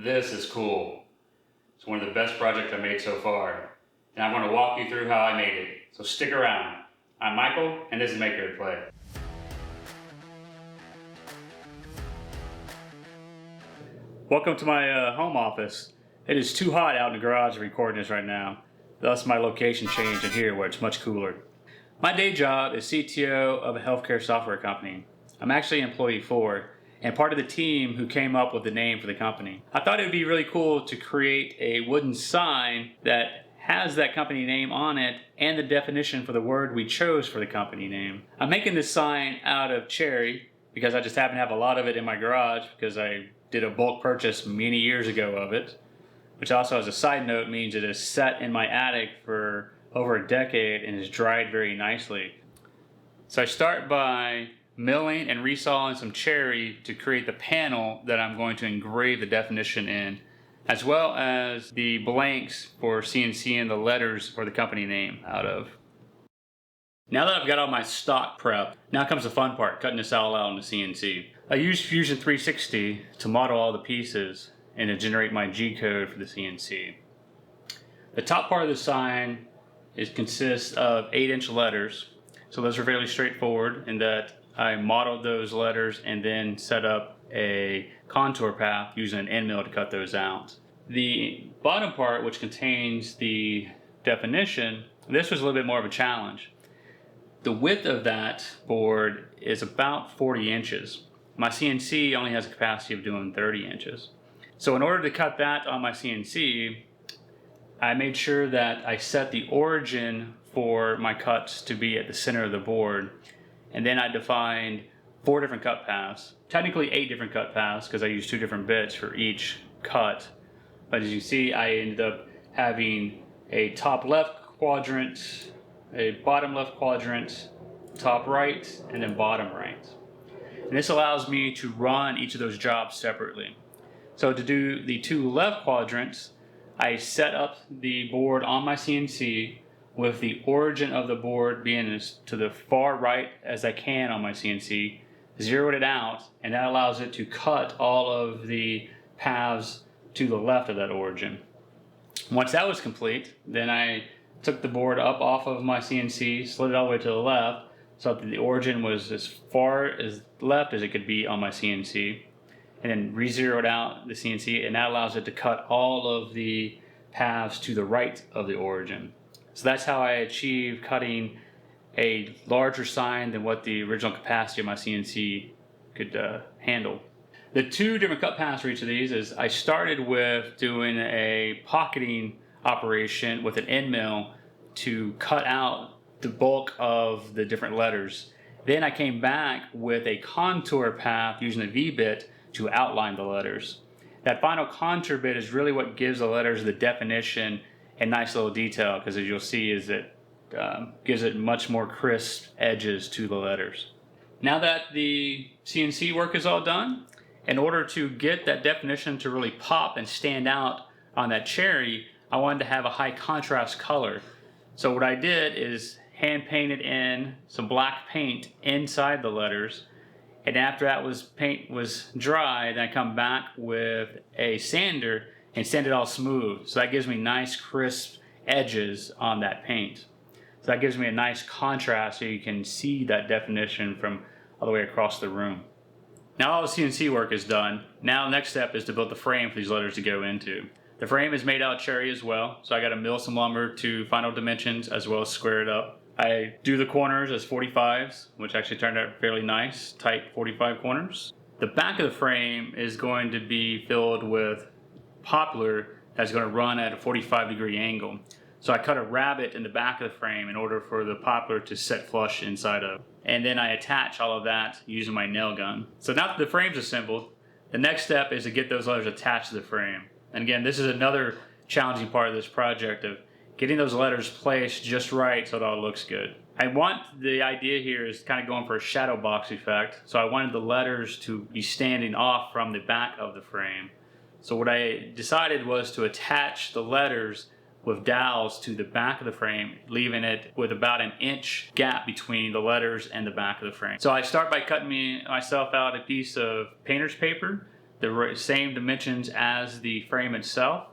This is cool. It's one of the best projects I made so far. And I'm going to walk you through how I made it. So stick around. I'm Michael, and this is Make It Play. Welcome to my home office. It is too hot out in the garage recording this right now. Thus my location changed in here where it's much cooler. My day job is CTO of a healthcare software company. I'm actually employee 4 and part of the team who came up with the name for the company. I thought it would be really cool to create a wooden sign that has that company name on it and the definition for the word we chose for the company name. I'm making this sign out of cherry because I just happen to have a lot of it in my garage because I did a bulk purchase many years ago of it, which also as a side note means it is set in my attic for over a decade and is dried very nicely. So I start by milling and resawing some cherry to create the panel that I'm going to engrave the definition in, as well as the blanks for CNC and the letters for the company name out of. Now that I've got all my stock prepped, now comes the fun part, cutting this all out in the CNC. I use Fusion 360 to model all the pieces and to generate my G code for the CNC. The top part of the sign consists of 8-inch letters, so those are fairly straightforward in that I modeled those letters and then set up a contour path using an end mill to cut those out. The bottom part, which contains the definition, this was a little bit more of a challenge. The width of that board is about 40 inches. My CNC only has a capacity of doing 30 inches. So in order to cut that on my CNC, I made sure that I set the origin for my cuts to be at the center of the board. And then I defined 4 different cut paths, technically 8 different cut paths because I used 2 different bits for each cut. But as you see, I ended up having a top left quadrant, a bottom left quadrant, top right, and then bottom right. And this allows me to run each of those jobs separately. So to do the 2 left quadrants, I set up the board on my CNC with the origin of the board being as to the far right as I can on my CNC, zeroed it out, and that allows it to cut all of the paths to the left of that origin. Once that was complete, then I took the board up off of my CNC, slid it all the way to the left, so that the origin was as far as left as it could be on my CNC, and then re-zeroed out the CNC, and that allows it to cut all of the paths to the right of the origin. So that's how I achieved cutting a larger sign than what the original capacity of my CNC could handle. The 2 different cut paths for each of these is I started with doing a pocketing operation with an end mill to cut out the bulk of the different letters. Then I came back with a contour path using a V-bit to outline the letters. That final contour bit is really what gives the letters the definition and nice little detail, because as you'll see is it gives it much more crisp edges to the letters. Now that the CNC work is all done, in order to get that definition to really pop and stand out on that cherry, I wanted to have a high contrast color. So what I did is hand painted in some black paint inside the letters, and after that paint was dry, then I come back with a sander and sand it all smooth. So that gives me nice crisp edges on that paint. So that gives me a nice contrast so you can see that definition from all the way across the room. Now all the CNC work is done. Now the next step is to build the frame for these letters to go into. The frame is made out of cherry as well, so I got to mill some lumber to final dimensions as well as square it up. I do the corners as 45s, which actually turned out fairly nice, tight 45 corners. The back of the frame is going to be filled with poplar that's going to run at a 45-degree angle. So I cut a rabbet in the back of the frame in order for the poplar to set flush inside of. And then I attach all of that using my nail gun. So now that the frame's assembled, the next step is to get those letters attached to the frame. And again, this is another challenging part of this project of getting those letters placed just right so it all looks good. The idea here is kind of going for a shadow box effect. So I wanted the letters to be standing off from the back of the frame. So what I decided was to attach the letters with dowels to the back of the frame, leaving it with about an inch gap between the letters and the back of the frame. So I start by cutting myself out a piece of painter's paper the same dimensions as the frame itself.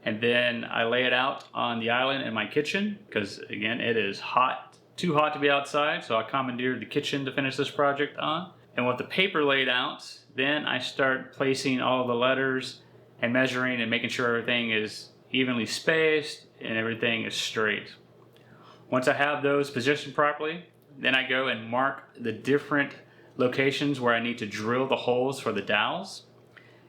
And then I lay it out on the island in my kitchen because, again, it is hot, too hot to be outside. So I commandeered the kitchen to finish this project on. And with the paper laid out, then I start placing all the letters and measuring and making sure everything is evenly spaced and everything is straight. Once I have those positioned properly, then I go and mark the different locations where I need to drill the holes for the dowels.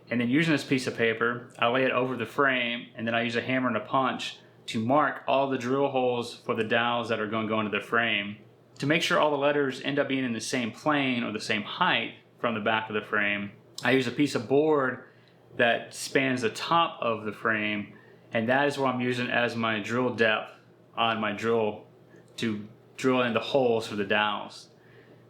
And then using this piece of paper, I lay it over the frame, and then I use a hammer and a punch to mark all the drill holes for the dowels that are going to go into the frame. To make sure all the letters end up being in the same plane or the same height from the back of the frame, I use a piece of board that spans the top of the frame, and that is what I'm using as my drill depth on my drill to drill in the holes for the dowels.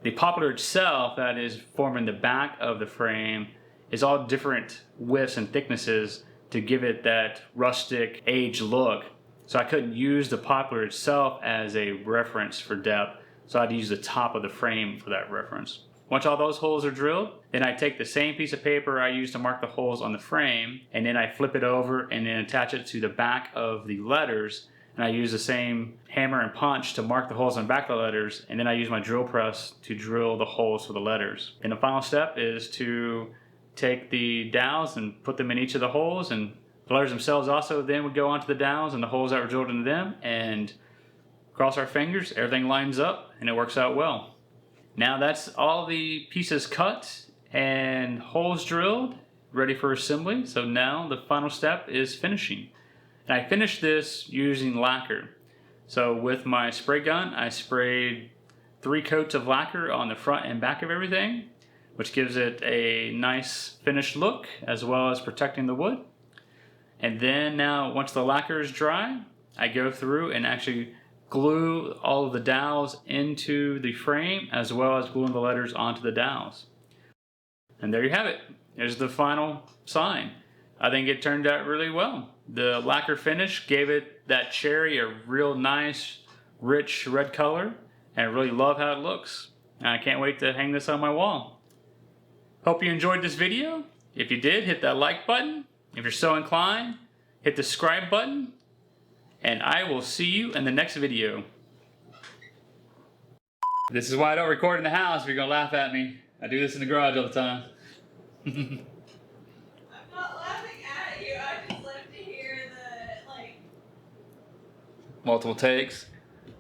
The poplar itself that is forming the back of the frame is all different widths and thicknesses to give it that rustic age look. So I couldn't use the poplar itself as a reference for depth, so I'd use the top of the frame for that reference. Once all those holes are drilled, then I take the same piece of paper I used to mark the holes on the frame, and then I flip it over and then attach it to the back of the letters, and I use the same hammer and punch to mark the holes on the back of the letters, and then I use my drill press to drill the holes for the letters. And the final step is to take the dowels and put them in each of the holes, and the letters themselves also then would go onto the dowels and the holes that were drilled into them, and cross our fingers, everything lines up and it works out well. Now that's all the pieces cut and holes drilled, ready for assembly. So now the final step is finishing. And I finished this using lacquer. So with my spray gun, I sprayed 3 coats of lacquer on the front and back of everything, which gives it a nice finished look as well as protecting the wood. And then now once the lacquer is dry, I go through and actually glue all of the dowels into the frame as well as gluing the letters onto the dowels. And there you have it. There's the final sign. I think it turned out really well. The lacquer finish gave it that cherry a real nice rich red color, and I really love how it looks. And I can't wait to hang this on my wall. Hope you enjoyed this video. If you did, hit that like button. If you're so inclined, hit the subscribe button. And I will see you in the next video. This is why I don't record in the house, if you're going to laugh at me. I do this in the garage all the time. I'm not laughing at you, I just love to hear the, like... Multiple takes.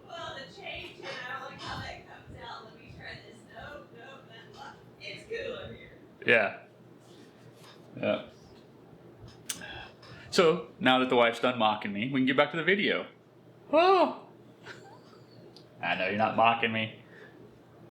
Well, the change, and I don't like how that comes out. Let me try this. Nope, it's cooler here. Yeah. Yeah. So, now that the wife's done mocking me, we can get back to the video. Oh! I know, you're not mocking me.